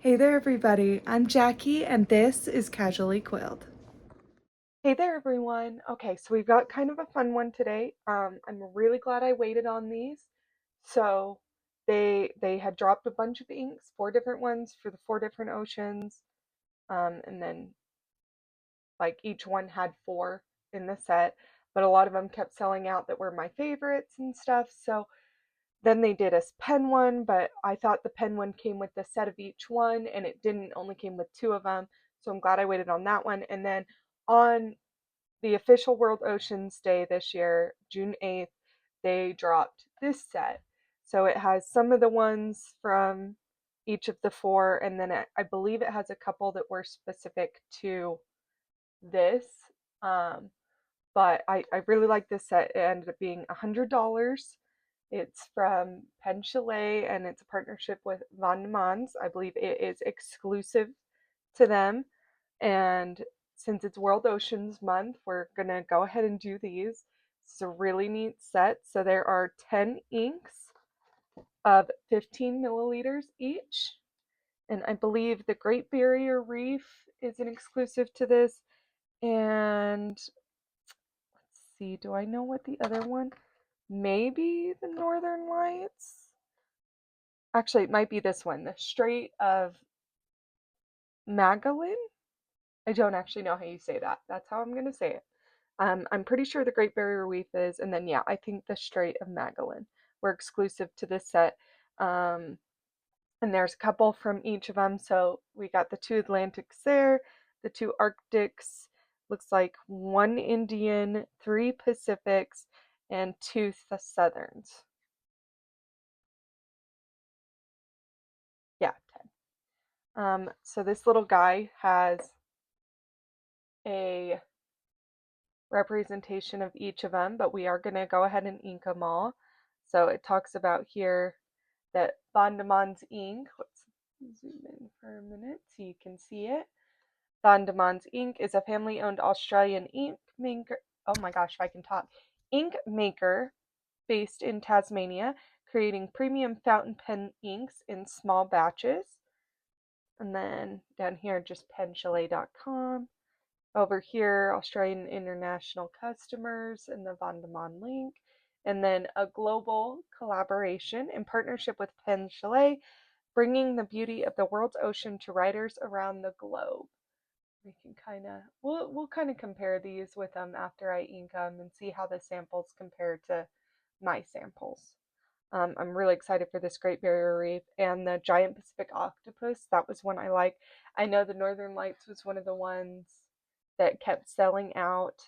Hey there, everybody. I'm Jackie, and this is Casually Quilled. Hey there, everyone. Okay, so we've got kind of a fun one today. I'm really glad I waited on these. So they had dropped a bunch of inks, four different ones for the four different oceans, and then like each one had four in the set, but a lot of them kept selling out that were my favorites and stuff. So then they did a pen one, but I thought the pen one came with the set of each one, and it didn't. Only came with two of them. So I'm glad I waited on that one. And then on the official World Oceans Day this year, June 8th, they dropped this set. So it has some of the ones from each of the four, and then I believe it has a couple that were specific to this. Um, but I really like this set. It ended up being $100. It's from Pen Chalet, and it's a partnership with Van de Mans. I believe it is exclusive to them. And since it's World Oceans Month, we're gonna go ahead and do these. It's a really neat set. So there are 10 inks of 15 milliliters each. And I believe the Great Barrier Reef is an exclusive to this. And let's see, do I know what the other one? Maybe the Northern Lights? Actually, it might be this one, the Strait of Magellan. I don't actually know how you say that. That's how I'm going to say it. I'm pretty sure the Great Barrier Reef is, and then yeah, I think the Strait of Magellan were exclusive to this set. Um, and there's a couple from each of them. So we got the two Atlantics there, the two Arctics, looks like one Indian, three Pacifics, and two Southerns. Yeah, 10. So this little guy has a representation of each of them, but we are going to go ahead and ink them all. So it talks about here that Van de Man's ink, let's zoom in for a minute so you can see it. Van de Man's ink is a family owned Australian ink maker. Oh my gosh, if I can talk. Ink maker based in Tasmania, creating premium fountain pen inks in small batches. And then down here, just penchalet.com. Over here, Australian international customers and the Van de Man link. And then a global collaboration in partnership with Pen Chalet, bringing the beauty of the world's ocean to writers around the globe. We can we'll kind of compare these with them after I ink them and see how the samples compare to my samples. I'm really excited for this Great Barrier Reef and the giant Pacific octopus. That was one I liked. I know the Northern Lights was one of the ones that kept selling out.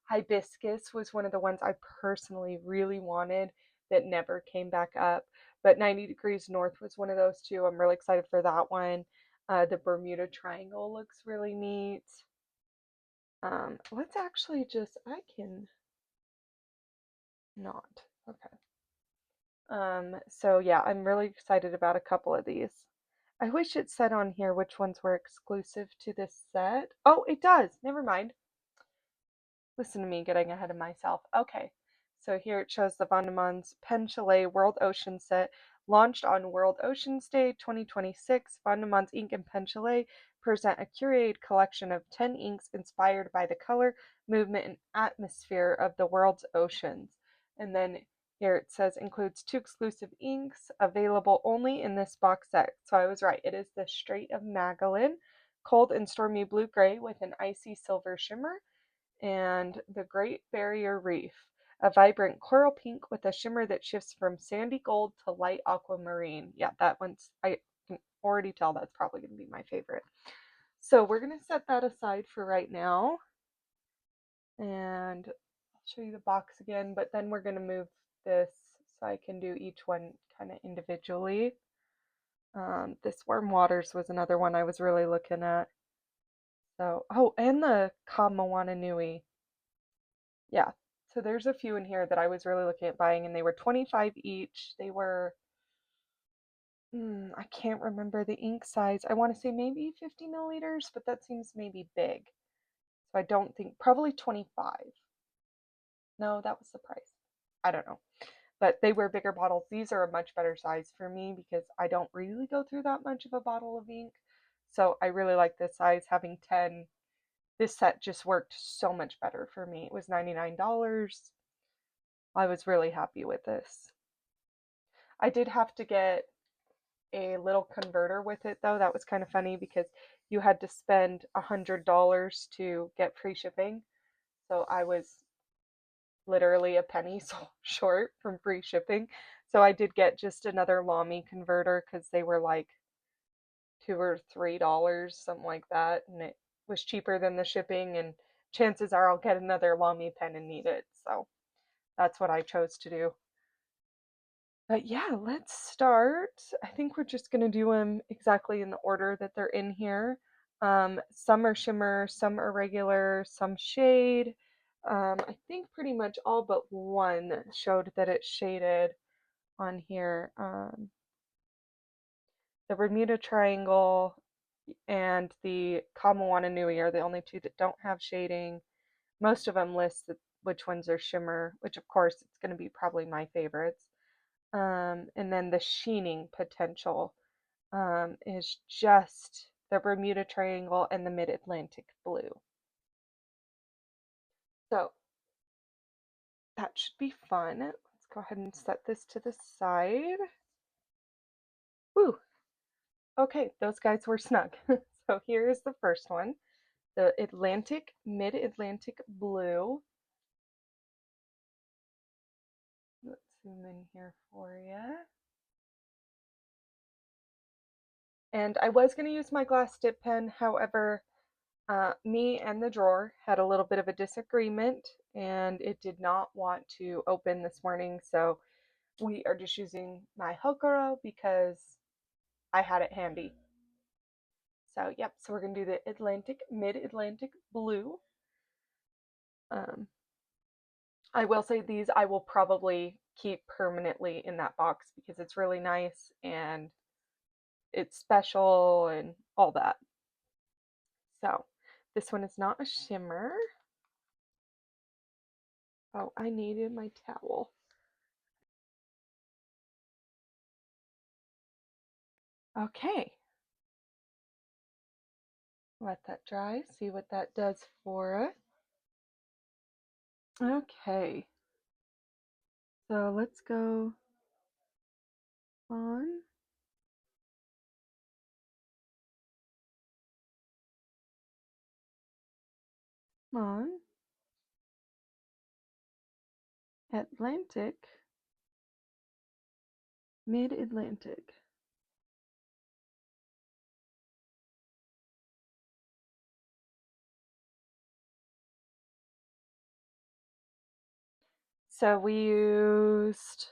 Hibiscus was one of the ones I personally really wanted that never came back up. But 90 Degrees North was one of those too. I'm really excited for that one. The Bermuda Triangle looks really neat. Let's actually just, I can not. Okay. So yeah, I'm really excited about a couple of these. I wish it said on here which ones were exclusive to this set. Oh, it does. Never mind. Listen to me getting ahead of myself. Okay. So here it shows the Vandeman's Pen Chalet World Ocean set launched on World Oceans Day 2026. Vandeman's Ink and Pen Chalet present a curated collection of 10 inks inspired by the color, movement, and atmosphere of the world's oceans. And then here it says includes two exclusive inks available only in this box set. So I was right. It is the Strait of Magellan, cold and stormy blue gray with an icy silver shimmer, and the Great Barrier Reef, a vibrant coral pink with a shimmer that shifts from sandy gold to light aquamarine. Yeah, that one's, I can already tell that's probably going to be my favorite. So we're going to set that aside for right now. And I'll show you the box again, but then we're going to move this so I can do each one kind of individually. This Warm Waters was another one I was really looking at. So, oh, and the Kamawana Nui. Yeah. So there's a few in here that I was really looking at buying, and they were 25 each. They were, I can't remember the ink size. I want to say maybe 50 milliliters, but that seems maybe big. So I don't think, probably 25. No, that was the price. I don't know. but they were bigger bottles. These are a much better size for me because I don't really go through that much of a bottle of ink. So I really like this size. Having 10, this set just worked so much better for me. It was $99. I was really happy with this. I did have to get a little converter with it though. That was kind of funny because you had to spend $100 to get free shipping. So I was literally a penny short from free shipping. So I did get just another Lamy converter because they were like $2 or $3, something like that, and it was cheaper than the shipping. And chances are I'll get another Lamy pen and need it. So that's what I chose to do. But yeah, let's start. I think we're just going to do them exactly in the order that they're in here. Some are shimmer, some are regular, some shade. I think pretty much all but one showed that it's shaded on here. The Bermuda Triangle and the Kamawana Nui are the only two that don't have shading. Most of them list which ones are shimmer, which of course it's going to be probably my favorites. And then the sheening potential is just the Bermuda Triangle and the Mid-Atlantic Blue. So that should be fun. Let's go ahead and set this to the side. Woo! Okay, those guys were snug. So here is the first one, the Mid-Atlantic Blue. Let's zoom in here for you. And I was going to use my glass dip pen, however, me and the drawer had a little bit of a disagreement and it did not want to open this morning, so we are just using my Hokuro because I had it handy. So yep, so we're going to do the Mid-Atlantic Blue. I will say these I will probably keep permanently in that box because it's really nice and it's special and all that. So this one is not a shimmer. Oh, I needed my towel. Okay. Let that dry, see what that does for us. Okay. So let's go on. On. Atlantic. Mid-Atlantic. So we used,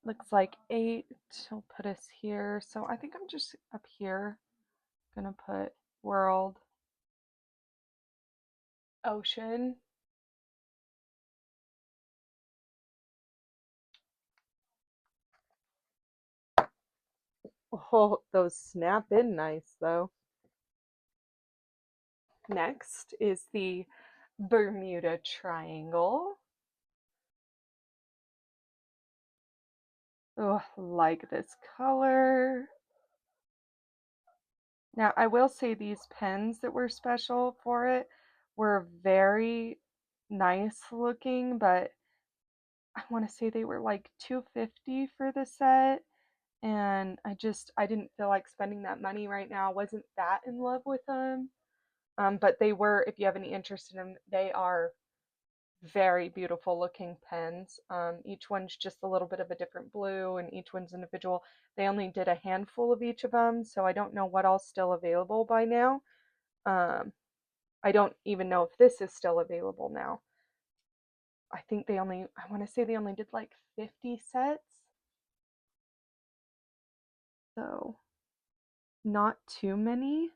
looks like 8. She'll put us here. So I think I'm just up here gonna put world, ocean. Oh, those snap in nice though. Next is the Bermuda Triangle. Oh, like this color. Now, I will say these pens that were special for it were very nice looking, but I want to say they were like $250 for the set, and I didn't feel like spending that money right now. I wasn't that in love with them. But they were, if you have any interest in them, they are very beautiful looking pens. Each one's just a little bit of a different blue, and each one's individual. They only did a handful of each of them, so I don't know what all's still available by now. I don't even know if this is still available now. I think I want to say they only did like 50 sets. So, not too many.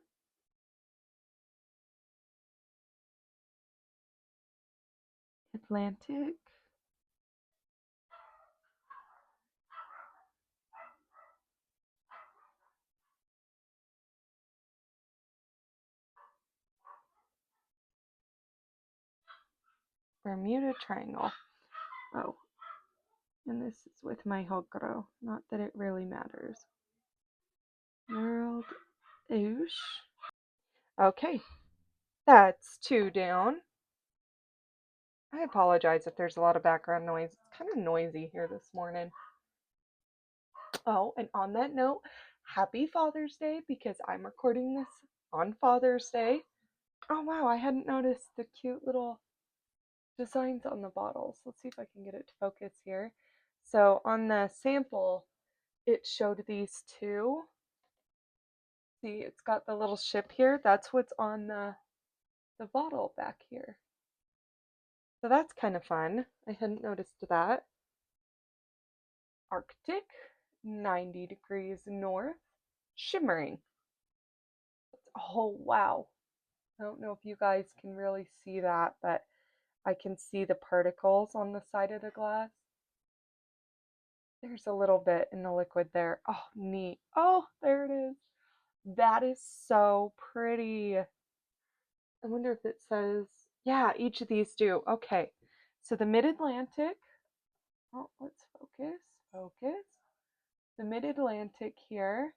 Atlantic. Bermuda Triangle. Oh, And this is with my hokuro. Not that it really matters. World Oosh. Okay, that's 2 down. I apologize if there's a lot of background noise. It's kind of noisy here this morning. Oh, and on that note, happy Father's Day because I'm recording this on Father's Day. Oh wow, I hadn't noticed the cute little designs on the bottles. Let's see if I can get it to focus here. So on the sample, it showed these two. See, it's got the little ship here. That's what's on the bottle back here. So that's kind of fun. I hadn't noticed that. Arctic, 90 degrees north, shimmering. Oh, wow. I don't know if you guys can really see that, but I can see the particles on the side of the glass. There's a little bit in the liquid there. Oh, neat. Oh, there it is. That is so pretty. I wonder if it says, yeah, each of these do. Okay. So the Mid-Atlantic, oh, let's focus. The Mid-Atlantic here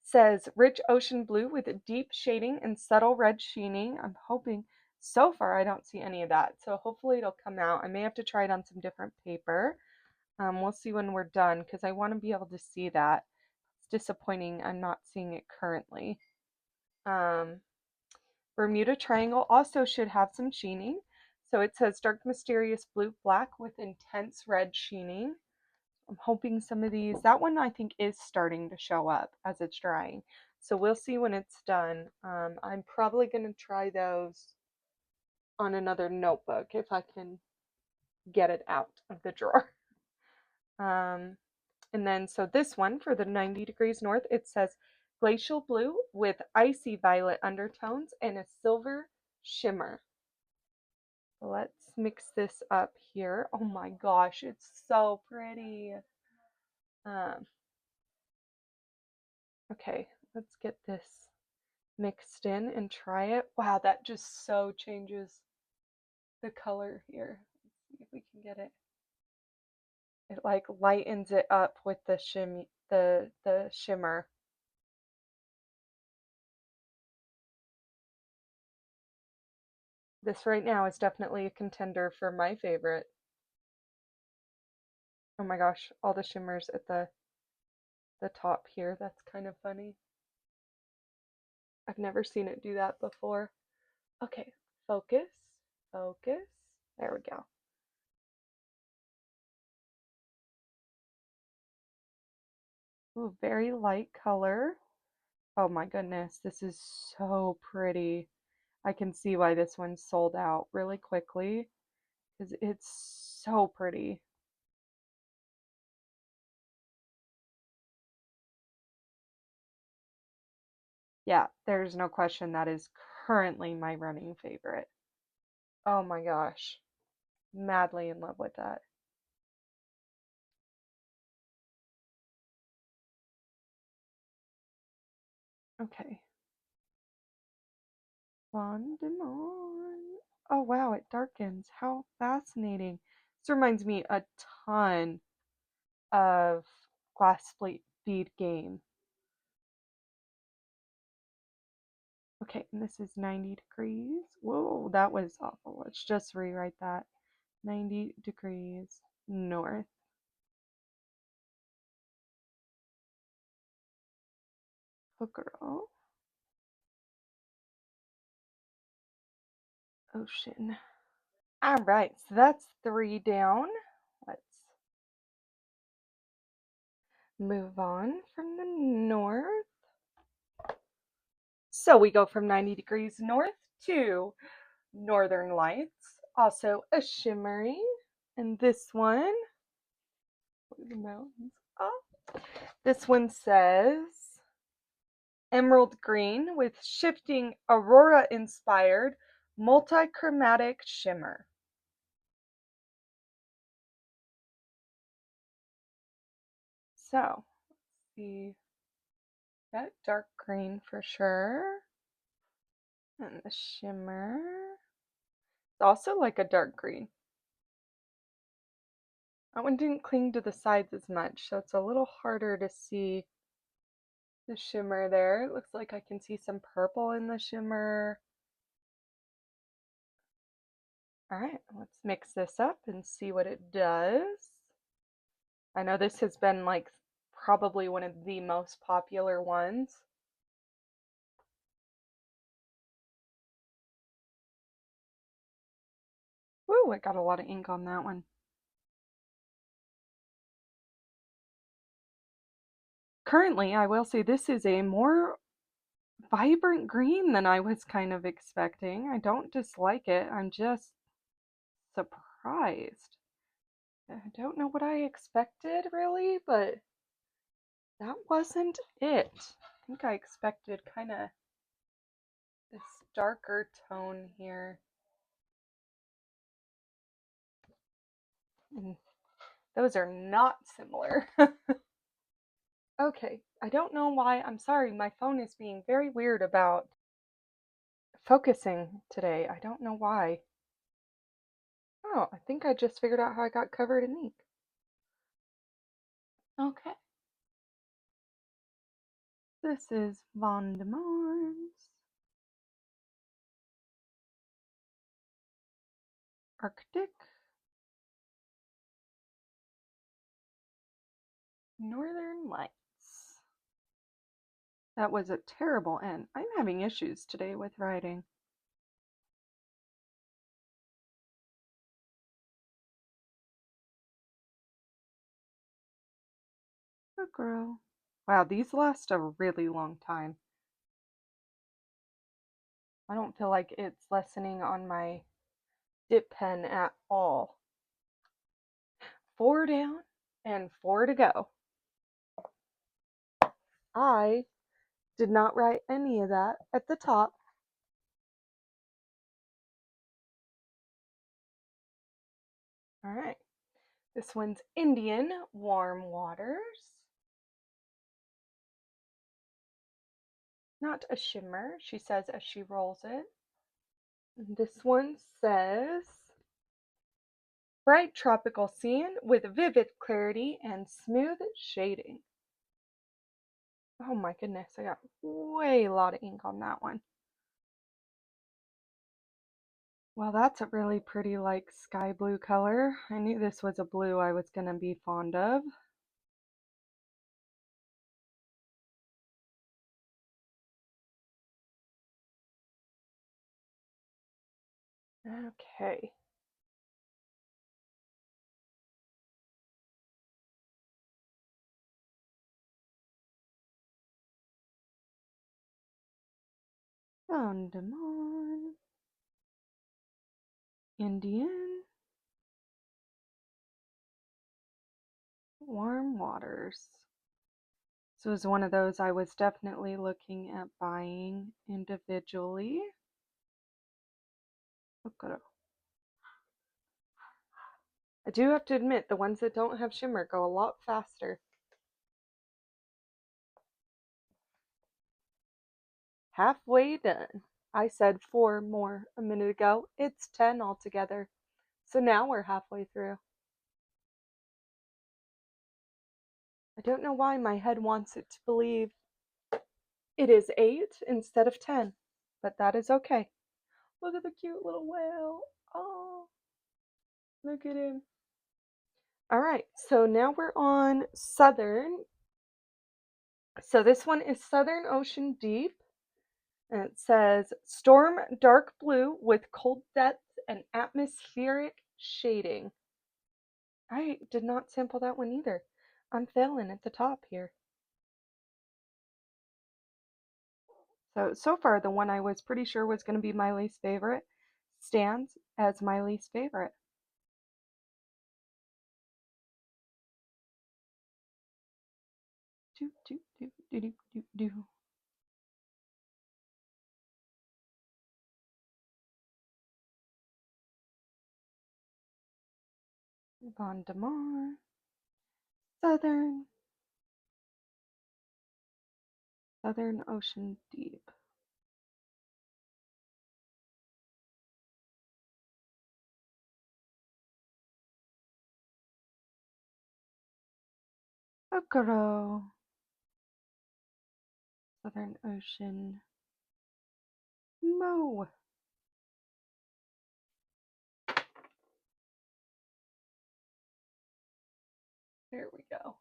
says rich ocean blue with a deep shading and subtle red sheening. I'm hoping, so far I don't see any of that. So hopefully it'll come out. I may have to try it on some different paper. We'll see when we're done because I want to be able to see that. It's disappointing I'm not seeing it currently. Bermuda Triangle also should have some sheening. So it says dark mysterious blue black with intense red sheening. I'm hoping some of these, that one I think is starting to show up as it's drying. So we'll see when it's done. I'm probably going to try those on another notebook if I can get it out of the drawer. And then, so this one for the 90 degrees north, it says glacial blue with icy violet undertones and a silver shimmer. Let's mix this up here. Oh my gosh, it's so pretty. Okay, let's get this mixed in and try it. Wow, that just so changes the color here. Let's see if we can get it. It like lightens it up with the shimmer. This right now is definitely a contender for my favorite. Oh my gosh, all the shimmers at the top here. That's kind of funny. I've never seen it do that before. Okay, focus, focus. There we go. Ooh, very light color. Oh my goodness, this is so pretty. I can see why this one sold out really quickly because it's so pretty. Yeah, there's no question that is currently my running favorite. Oh my gosh, madly in love with that. Okay. Bon Dieman. Oh wow, it darkens. How fascinating. This reminds me a ton of Glass Bead Game. Okay, and this is 90 degrees. Whoa, that was awful. Let's just rewrite that. 90 degrees north. Hokuro. Ocean. All right, so that's 3 down. Let's move on from the north. So we go from 90 degrees north to Northern Lights, also a shimmering. And this one, the mountains up. This one says emerald green with shifting aurora inspired multichromatic shimmer. So, let's see. That dark green for sure. And the shimmer. It's also like a dark green. That one didn't cling to the sides as much, so it's a little harder to see the shimmer there. It looks like I can see some purple in the shimmer. All right, let's mix this up and see what it does. I know this has been like probably one of the most popular ones. Woo, I got a lot of ink on that one. Currently, I will say this is a more vibrant green than I was kind of expecting. I don't dislike it. I'm just surprised. I don't know what I expected really, but that wasn't it. I think I expected kind of this darker tone here. And those are not similar. Okay, I don't know why. I'm sorry, my phone is being very weird about focusing today. I don't know why. Oh, I think I just figured out how I got covered in ink. Okay. This is Von de Mars. Arctic. Northern Lights. That was a terrible end. I'm having issues today with writing. A girl. Wow, these last a really long time. I don't feel like it's lessening on my dip pen at all. 4 down and 4 to go. I did not write any of that at the top. All right. This one's Indian Warm Waters. Not a shimmer, she says as she rolls it. And this one says bright tropical scene with vivid clarity and smooth shading. Oh my goodness, I got way a lot of ink on that one. Well, that's a really pretty like sky blue color. I knew this was a blue I was going to be fond of. Okay. Andaman. Indian. Warm Waters. So it was one of those I was definitely looking at buying individually. I do have to admit, the ones that don't have shimmer go a lot faster. Halfway done. I said 4 more a minute ago. It's 10 altogether. So now we're halfway through. I don't know why my head wants it to believe it is 8 instead of 10, but that is okay. Look at the cute little whale. Oh, look at him. All right, so now we're on Southern. So this one is Southern Ocean Deep. And it says storm dark blue with cold depths and atmospheric shading. I did not sample that one either. I'm failing at the top here. So far, the one I was pretty sure was going to be my least favorite stands as my least favorite. Do, do, do, do, do, do, do. Von de Mar. Southern. Southern Ocean Deep. Okoro. Southern Ocean. Mo. There we go.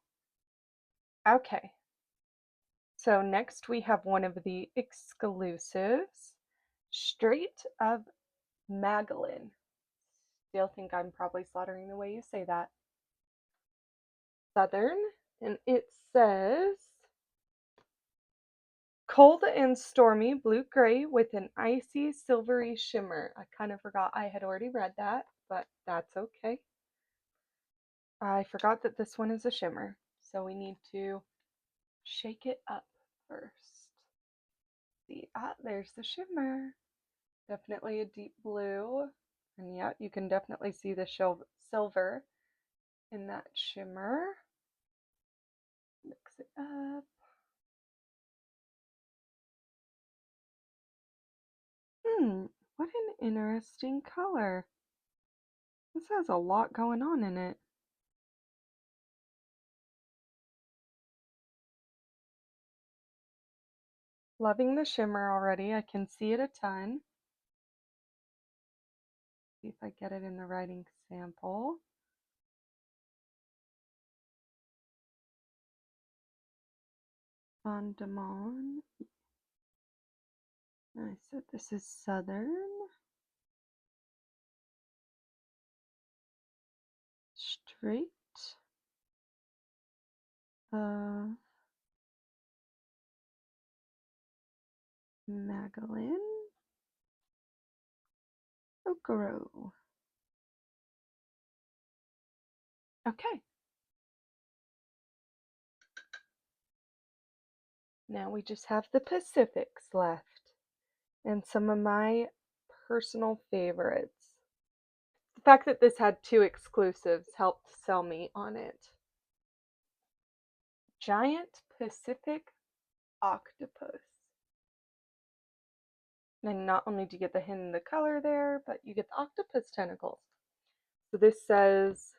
Okay. So next we have one of the exclusives, Strait of Magellan. Still think I'm probably slaughtering the way you say that. Southern, and it says cold and stormy blue-gray with an icy silvery shimmer. I kind of forgot I had already read that, but that's okay. I forgot that this one is a shimmer, so we need to shake it up first. See, there's the shimmer. Definitely a deep blue, and yeah, you can definitely see the silver in that shimmer. Mix it up. What an interesting color. This has a lot going on in it. Loving the shimmer already. I can see it a ton. See if I get it in the writing sample. Dieman. I said this is Southern. Strait of Magellan. Okoro. Okay. Now we just have the Pacifics left and some of my personal favorites. The fact that this had two exclusives helped sell me on it. Giant Pacific octopus. And not only do you get the hint in the color there, but you get the octopus tentacles. So this says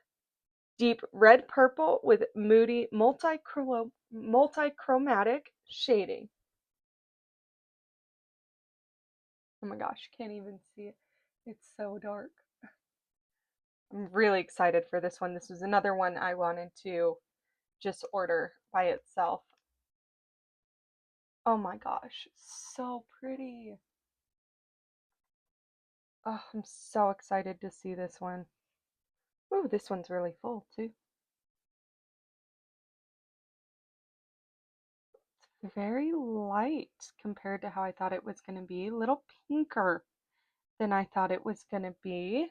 deep red purple with moody multichromatic shading. Oh my gosh, can't even see it. It's so dark. I'm really excited for this one. This was another one I wanted to just order by itself. Oh my gosh, so pretty. Oh, I'm so excited to see this one. Oh, this one's really full too. It's very light compared to how I thought it was going to be. A little pinker than I thought it was going to be.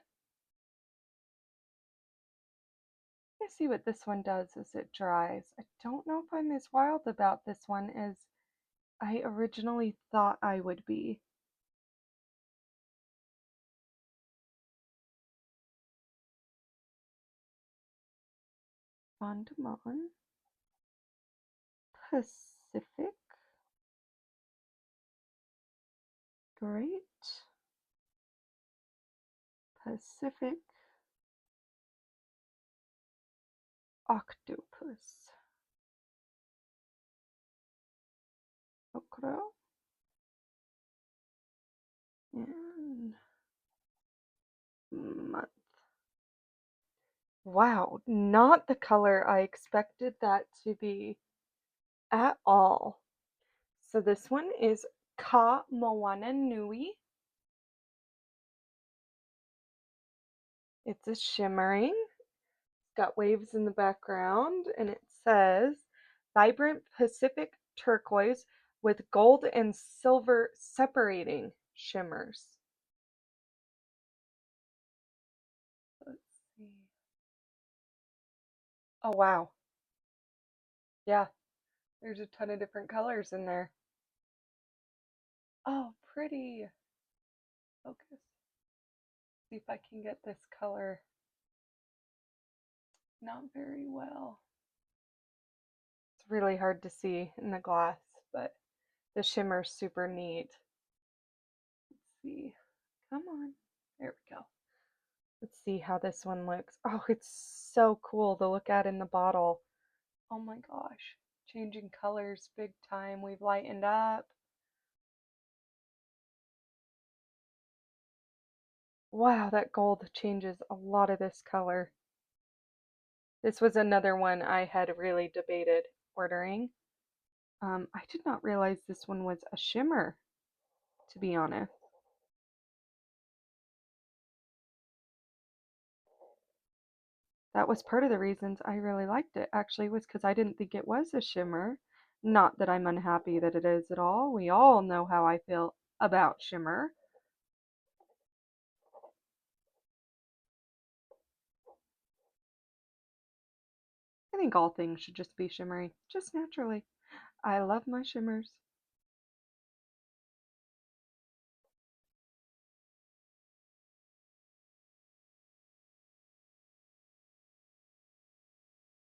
Let's see what this one does as it dries. I don't know if I'm as wild about this one as I originally thought I would be. Andaman, Pacific, Great Pacific Octopus, Okra, and month. Wow, not the color I expected that to be at all. So this one is Ka Moana Nui. It's a shimmering. It's got waves in the background, and it says vibrant Pacific turquoise with gold and silver separating shimmers. Let's see. Oh, wow. Yeah, there's a ton of different colors in there. Oh, pretty. Focus. See if I can get this color. Not very well. It's really hard to see in the glass, but the shimmer's super neat. Let's see. Come on. There we go. Let's see how this one looks. Oh, it's so cool to look at in the bottle. Oh my gosh. Changing colors big time. We've lightened up. Wow, that gold changes a lot of this color. This was another one I had really debated ordering. I did not realize this one was a shimmer, to be honest. That was part of the reasons I really liked it, actually, was because I didn't think it was a shimmer. Not that I'm unhappy that it is at all. We all know how I feel about shimmer. I think all things should just be shimmery, just naturally. I love my shimmers.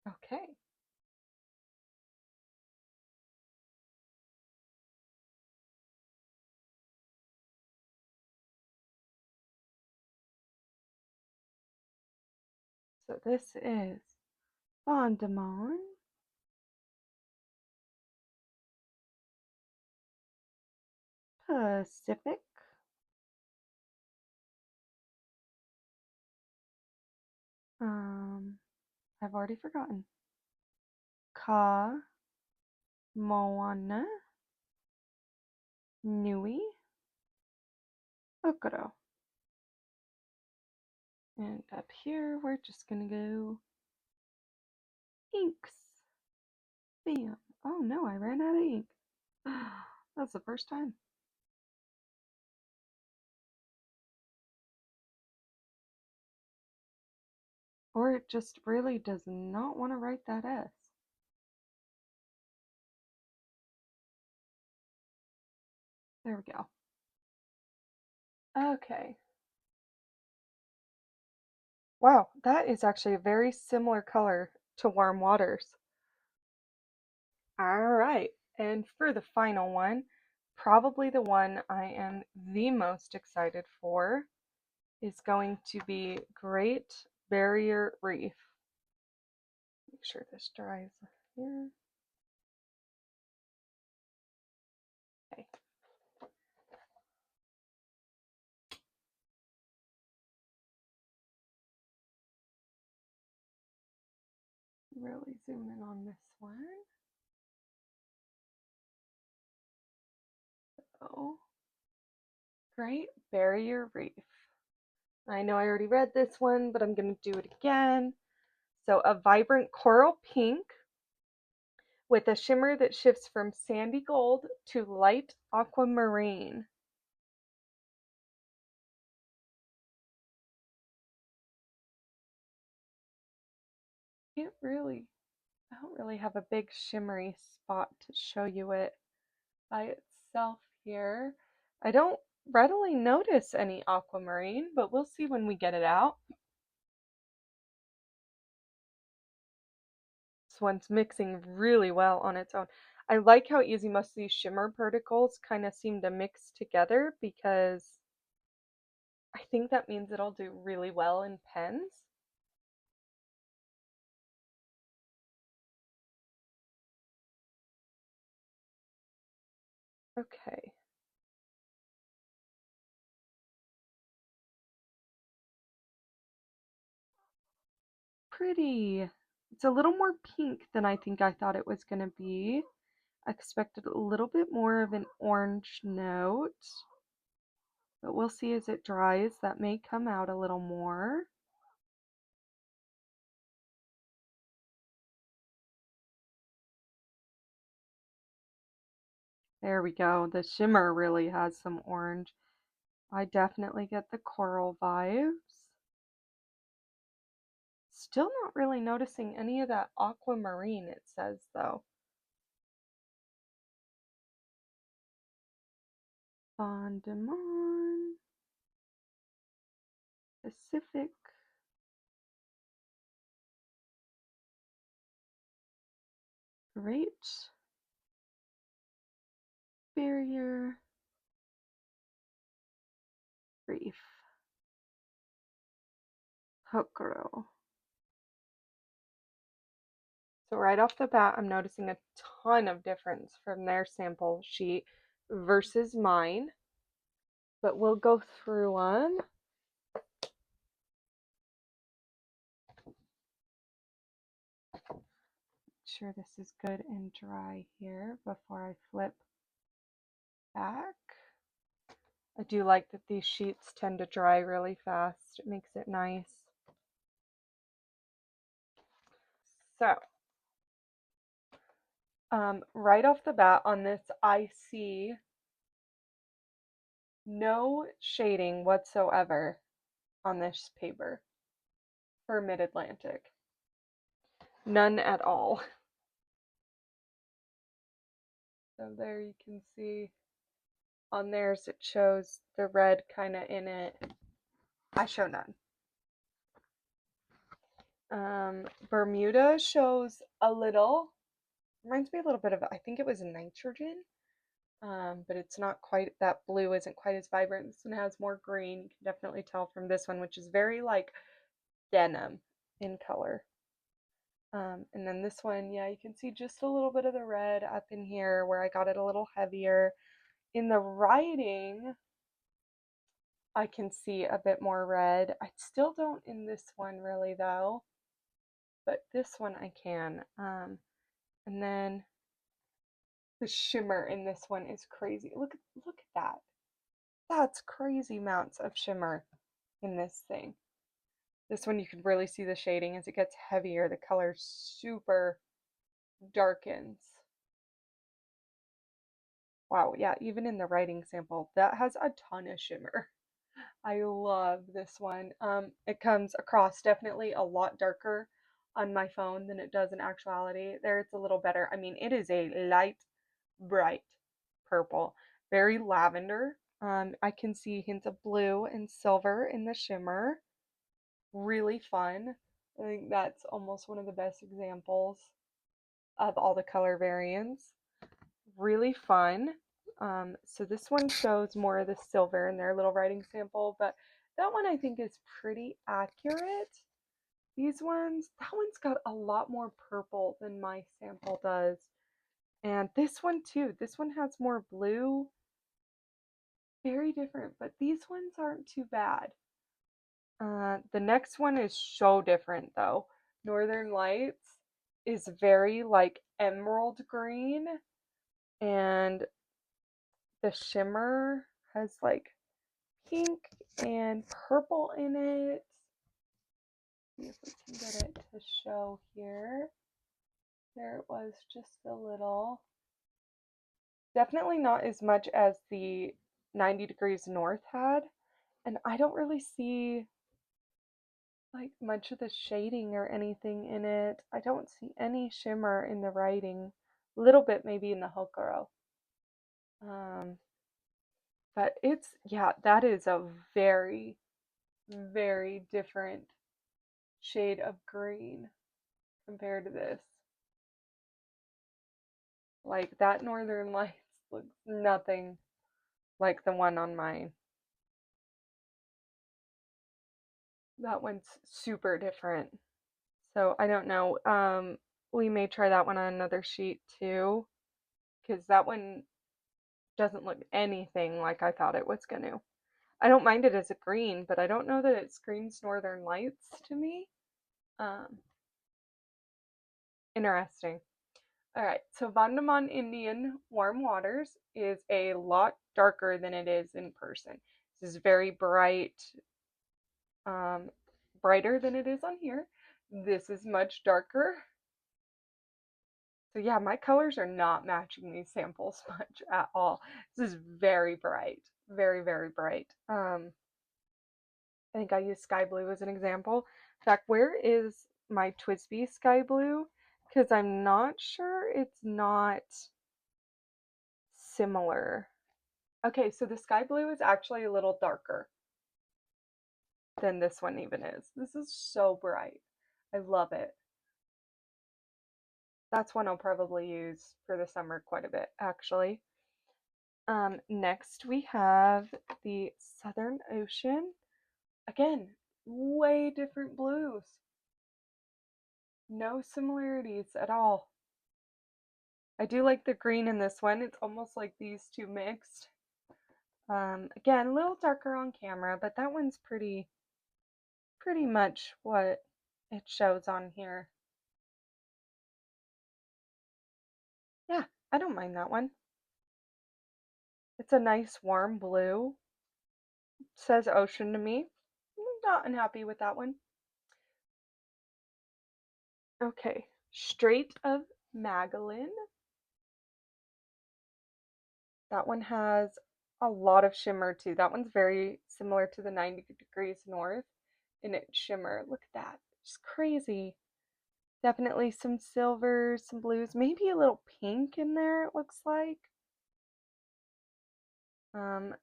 Okay, so this is Dieman, Pacific, um, I've already forgotten. Ka, Moana, Nui, Okoro. And up here, we're just gonna go inks. Bam. Oh no, I ran out of ink. That's the first time. Or it just really does not want to write that S. There we go. Okay. Wow, that is actually a very similar color to Warm Waters. All right. And for the final one, probably the one I am the most excited for is going to be Great Barrier Reef. Make sure this dries here. Okay. Really zoom in on this one. Oh, Great Barrier Reef. I know I already read this one, but I'm going to do it again. So, a vibrant coral pink with a shimmer that shifts from sandy gold to light aquamarine. I don't really have a big shimmery spot to show you it by itself here. I don't readily notice any aquamarine, but we'll see when we get it out. This one's mixing really well on its own. I like how easy most of these shimmer particles kind of seem to mix together because I think that means it'll do really well in pens. Okay. Pretty. It's a little more pink than I think I thought it was going to be. I expected a little bit more of an orange note, but we'll see as it dries. That may come out a little more. There we go. The shimmer really has some orange. I definitely get the coral vibes. Still not really noticing any of that aquamarine, it says, though. Fondement, Pacific, Great Barrier Reef, Hokuro. So right off the bat, I'm noticing a ton of difference from their sample sheet versus mine, but we'll go through them. Sure this is good and dry here before I flip back. I do like that these sheets tend to dry really fast. It makes it nice. So, right off the bat on this, I see no shading whatsoever on this paper for Mid-Atlantic. None at all. So there you can see on theirs it shows the red kind of in it. I show none. Bermuda shows a little. Reminds me a little bit of, I think it was nitrogen. But it's not quite, that blue isn't quite as vibrant. This one has more green. You can definitely tell from this one, which is very like denim in color. And then this one, yeah, you can see just a little bit of the red up in here where I got it a little heavier. In the writing, I can see a bit more red. I still don't in this one really though, but this one I can. And then the shimmer in this one is crazy. Look at that. That's crazy amounts of shimmer in this thing. This one you can really see the shading as it gets heavier. The color super darkens. Wow, yeah, even in the writing sample, that has a ton of shimmer. I love this one. It comes across definitely a lot darker on my phone than it does in actuality. There it's a little better. I mean, it is a light, bright purple, very lavender. I can see hints of blue and silver in the shimmer. Really fun. I think that's almost one of the best examples of all the color variants. Really fun. So this one shows more of the silver in their little writing sample, but that one I think is pretty accurate. These ones, that one's got a lot more purple than my sample does. And this one too, this one has more blue. Very different, but these ones aren't too bad. The next one is so different though. Northern Lights is very like emerald green, and the shimmer has like pink and purple in it. See if we can get it to show here. There it was, just a little. Definitely not as much as the 90 Degrees North had, and I don't really see like much of the shading or anything in it. I don't see any shimmer in the writing. A little bit maybe in the Hokuro. But it's, yeah, that is a very, very different shade of green compared to this. Like that Northern Lights looks nothing like the one on mine. That one's super different. So I don't know. We may try that one on another sheet too, because that one doesn't look anything like I thought it was going to. I don't mind it as a green, but I don't know that it screams Northern Lights to me. Interesting. All right, so Vandaman Indian Warm Waters is a lot darker than it is in person. This is very bright, brighter than it is on here. This is much darker. So yeah, my colors are not matching these samples much at all. This is very bright, very, very bright. I think I used sky blue as an example. In fact, where is my Twisby sky blue? Because I'm not sure it's not similar. Okay, so the sky blue is actually a little darker than this one even is. This is so bright. I love it. That's one I'll probably use for the summer quite a bit, actually. Next we have the Southern Ocean. Again, way different blues. No similarities at all. I do like the green in this one. It's almost like these two mixed. Again, a little darker on camera, but that one's pretty much what it shows on here. Yeah, I don't mind that one. It's a nice warm blue. It says ocean to me. I'm not unhappy with that one. Okay, Strait of Magellan. That one has a lot of shimmer too. That one's very similar to the 90 degrees north in its shimmer. Look at that. It's crazy. Definitely some silvers, some blues, maybe a little pink in there, it looks like. Um,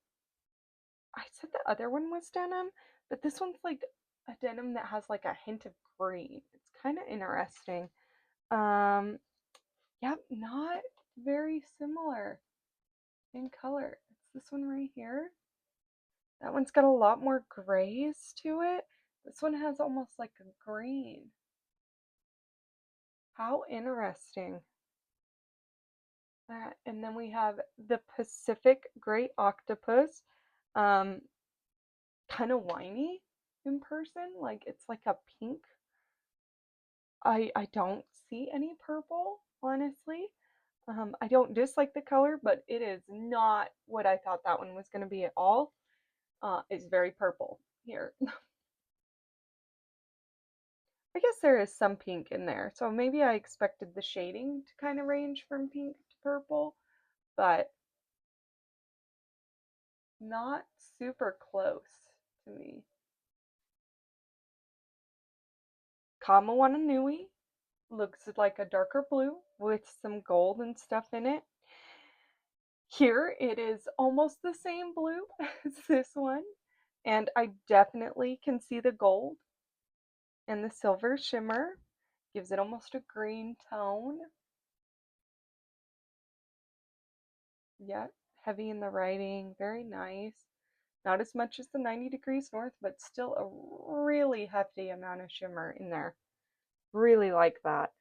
I said the other one was denim, but this one's like a denim that has like a hint of green. It's kind of interesting. Um, yep, not very similar in color. It's this one right here. That one's got a lot more grays to it. This one has almost like a green. How interesting. And then we have the Pacific Great Octopus. Um, Kind of whiny in person. Like it's like a pink. I don't see any purple, honestly. I don't dislike the color, but it is not what I thought that one was going to be at all. It's very purple here. I guess there is some pink in there, so maybe I expected the shading to kind of range from pink to purple, but not super close to me. Kamawananui looks like a darker blue with some gold and stuff in it. Here it is almost the same blue as this one, and I definitely can see the gold and the silver shimmer. Gives it almost a green tone. Yeah, heavy in the writing, very nice. Not as much as the 90 degrees north, but still a really hefty amount of shimmer in there. Really like that.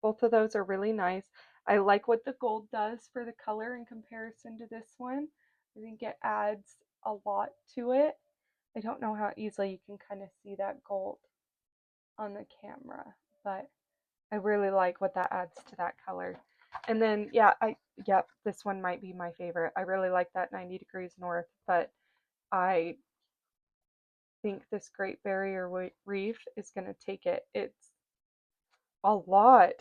Both of those are really nice. I like what the gold does for the color in comparison to this one. I think it adds a lot to it. I don't know how easily you can kind of see that gold on the camera, but I really like what that adds to that color. And then yep, this one might be my favorite. I really like that 90 degrees north, but I think this Great Barrier Reef is going to take it. It's a lot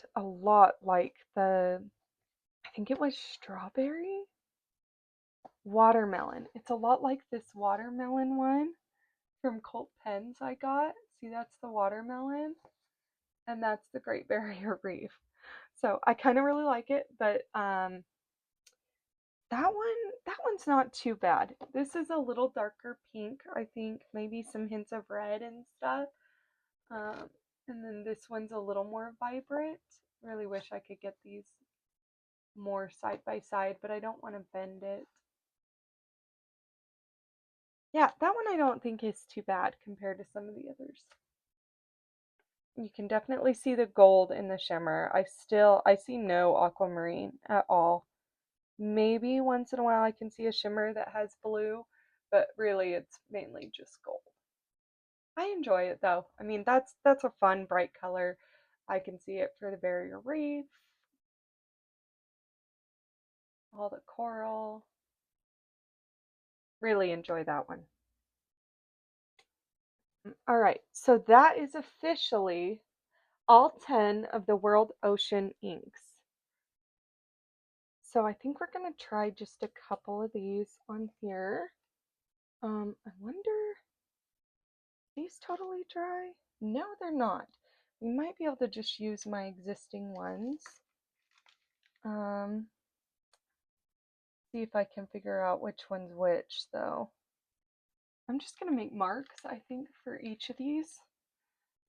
like the, I think it was strawberry watermelon. It's a lot like this watermelon one from Colt Pens I got. See, that's the watermelon, and that's the Great Barrier Reef. So I kind of really like it, but that one's not too bad. This is a little darker pink, I think, maybe some hints of red and stuff. Um, and then this one's a little more vibrant. Really wish I could get these more side by side, but I don't want to bend it. Yeah, that one I don't think is too bad compared to some of the others. You can definitely see the gold in the shimmer. I see no aquamarine at all. Maybe once in a while I can see a shimmer that has blue, but really it's mainly just gold. I enjoy it though. I mean, that's a fun bright color. I can see it for the barrier reef, all the coral. Really enjoy that one. All right, so that is officially all 10 of the World Ocean inks. So I think we're going to try just a couple of these on here. I wonder, these totally dry? No, they're not. We might be able to just use my existing ones. See if I can figure out which one's which, though. I'm just going to make marks, I think, for each of these.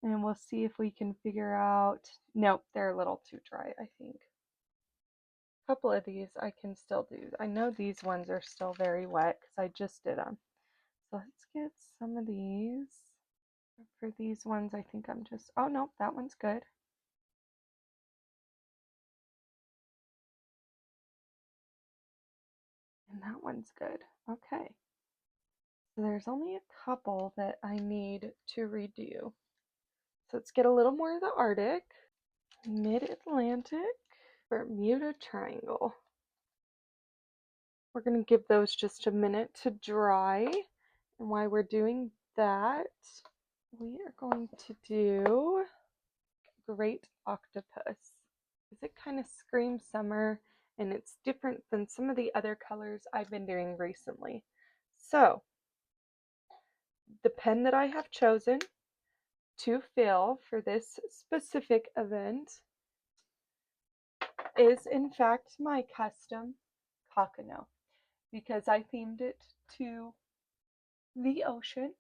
And we'll see if we can figure out. Nope, they're a little too dry, I think. A couple of these I can still do. I know these ones are still very wet because I just did them. So let's get some of these. For these ones, I think I'm just, oh no, that one's good. And that one's good. Okay. So there's only a couple that I need to redo. So let's get a little more of the Arctic, Mid-Atlantic, Bermuda Triangle. We're going to give those just a minute to dry. And while we're doing that, we are going to do Great Octopus. It kind of screams summer, and it's different than some of the other colors I've been doing recently. So, the pen that I have chosen to fill for this specific event is in fact my custom Kakano, because I themed it to the ocean.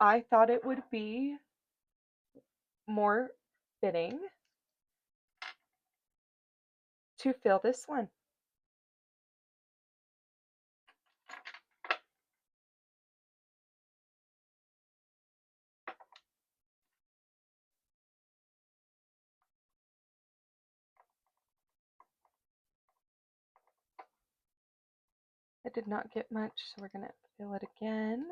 I thought it would be more fitting to fill this one. I did not get much, so we're going to fill it again.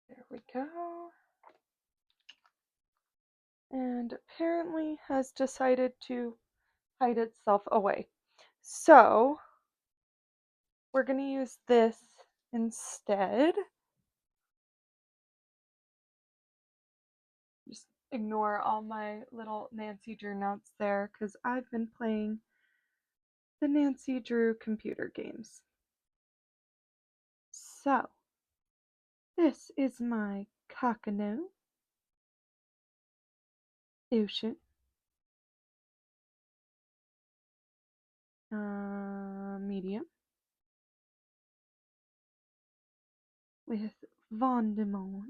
There we go. And apparently has decided to hide itself away. So we're going to use this instead. Just ignore all my little Nancy Drew notes there because I've been playing the Nancy Drew computer games. So this is my Kakano Ocean. Medium with Vondemon,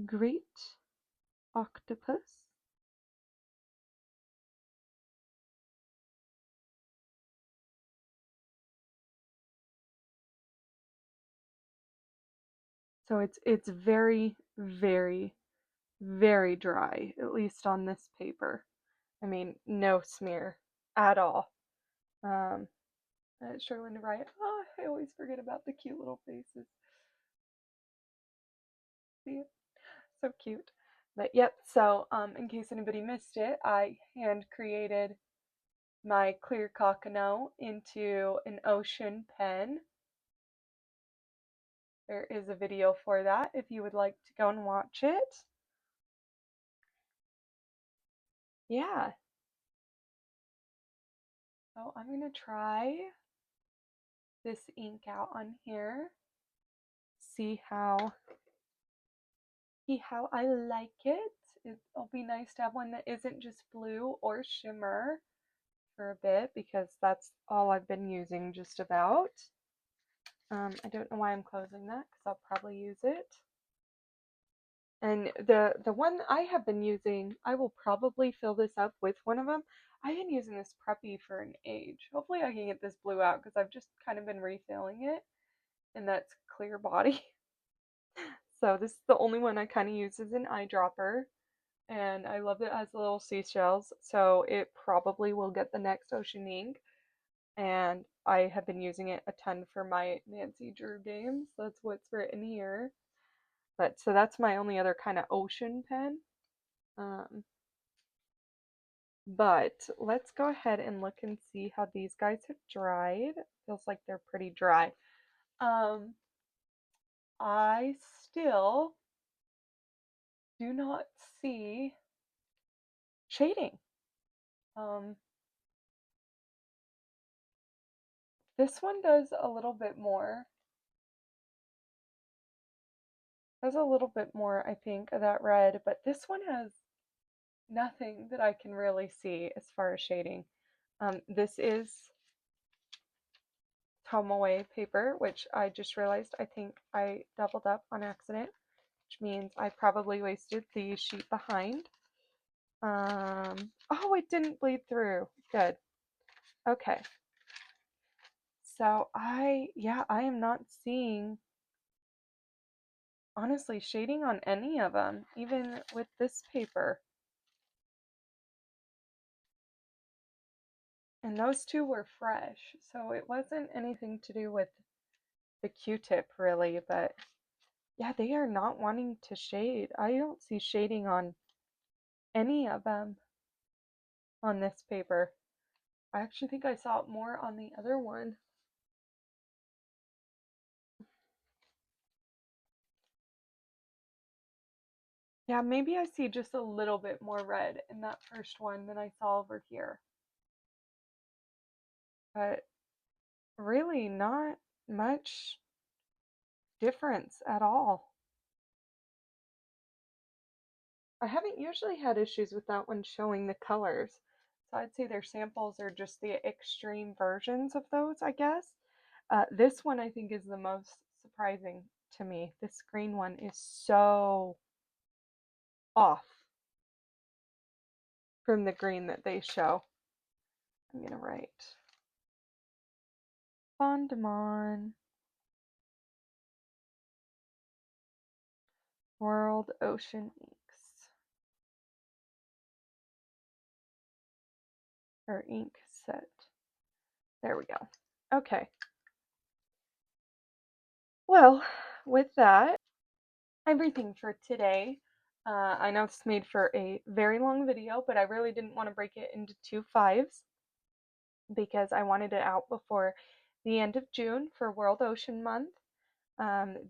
Great Octopus, so it's very, very, very dry, at least on this paper. I mean, no smear at all. Struggling to write. Oh, I always forget about the cute little faces. See it? So cute. But yep, so in case anybody missed it, I hand created my clear Kakano into an ocean pen. There is a video for that if you would like to go and watch it. Yeah. So I'm going to try this ink out on here. See how I like it. It'll be nice to have one that isn't just blue or shimmer for a bit because that's all I've been using just about. I don't know why I'm closing that because I'll probably use it. And the one I have been using, I will probably fill this up with one of them. I've been using this Preppy for an age. Hopefully I can get this blue out because I've just kind of been refilling it. And that's clear body. So this is the only one I kind of use as an eyedropper. And I love it as little seashells. So it probably will get the next Ocean Ink. And I have been using it a ton for my Nancy Drew games. That's what's written here. But so that's my only other kind of ocean pen. But let's go ahead and look and see how these guys have dried. Feels like they're pretty dry. I still do not see shading. This one does a little bit more. Does a little bit more, I think, of that red, but this one has nothing that I can really see as far as shading. This is Tomoe paper, which I just realized I think I doubled up on accident, which means I probably wasted the sheet behind. Oh, it didn't bleed through. Good. Okay. So I am not seeing, honestly, shading on any of them, even with this paper. And those two were fresh, so it wasn't anything to do with the Q-tip really, but yeah, they are not wanting to shade. I don't see shading on any of them on this paper. I actually think I saw it more on the other one. Yeah, maybe I see just a little bit more red in that first one than I saw over here. But really not much difference at all. I haven't usually had issues with that one showing the colors. So I'd say their samples are just the extreme versions of those, I guess. This one I think is the most surprising to me. This green one is so off from the green that they show. I'm going to write Bondamon World Ocean Inks. Or ink set. There we go. Okay. Well, with that, everything for today. I know this made for a very long video, but I really didn't want to break it into 2 5s because I wanted it out before the end of June for World Ocean Month.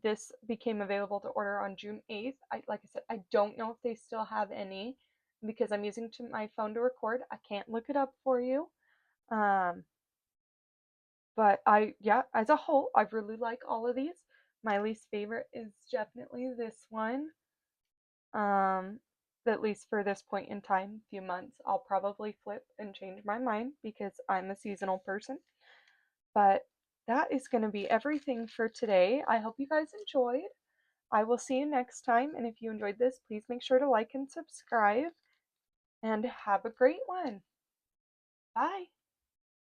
This became available to order on June 8th. Like I said, I don't know if they still have any because I'm using my phone to record. I can't look it up for you. But yeah, as a whole, I really like all of these. My least favorite is definitely this one. At least for this point in time, few months, I'll probably flip and change my mind because I'm a seasonal person. But that is going to be everything for today. I hope you guys enjoyed. I will see you next time. And if you enjoyed this, please make sure to like and subscribe. And have a great one. Bye.